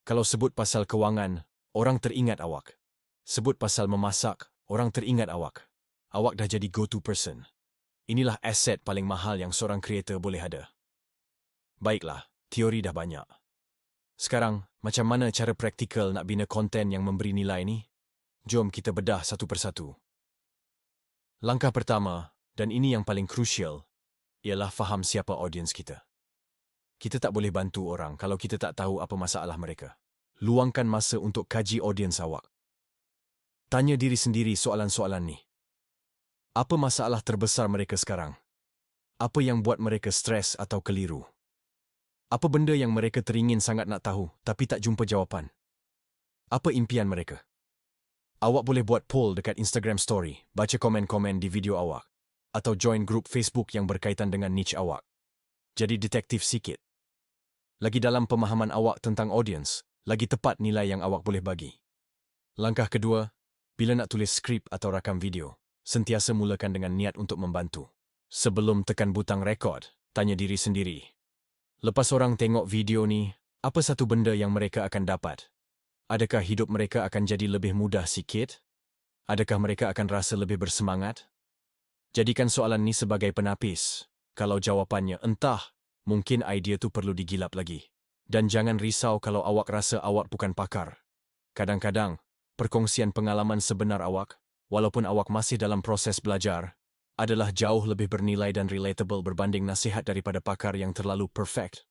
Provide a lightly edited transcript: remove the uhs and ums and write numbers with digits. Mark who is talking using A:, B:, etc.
A: Kalau sebut pasal kewangan, orang teringat awak. Sebut pasal memasak, orang teringat awak. Awak dah jadi go-to person. Inilah aset paling mahal yang seorang kreator boleh ada. Baiklah, teori dah banyak. Sekarang, macam mana cara praktikal nak bina konten yang memberi nilai ni? Jom kita bedah satu persatu. Langkah pertama, dan ini yang paling krusial, ialah faham siapa audiens kita. Kita tak boleh bantu orang kalau kita tak tahu apa masalah mereka. Luangkan masa untuk kaji audiens awak. Tanya diri sendiri soalan-soalan ni. Apa masalah terbesar mereka sekarang? Apa yang buat mereka stres atau keliru? Apa benda yang mereka teringin sangat nak tahu tapi tak jumpa jawapan? Apa impian mereka? Awak boleh buat poll dekat Instagram story, baca komen-komen di video awak, atau join grup Facebook yang berkaitan dengan niche awak. Jadi detektif sikit. Lagi dalam pemahaman awak tentang audiens, lagi tepat nilai yang awak boleh bagi. Langkah kedua, bila nak tulis skrip atau rakam video, sentiasa mulakan dengan niat untuk membantu. Sebelum tekan butang rekod, tanya diri sendiri. Lepas orang tengok video ni, apa satu benda yang mereka akan dapat? Adakah hidup mereka akan jadi lebih mudah sikit? Adakah mereka akan rasa lebih bersemangat? Jadikan soalan ni sebagai penapis. Kalau jawapannya entah, mungkin idea tu perlu digilap lagi. Dan jangan risau kalau awak rasa awak bukan pakar. Kadang-kadang, perkongsian pengalaman sebenar awak, walaupun awak masih dalam proses belajar, adalah jauh lebih bernilai dan relatable berbanding nasihat daripada pakar yang terlalu perfect.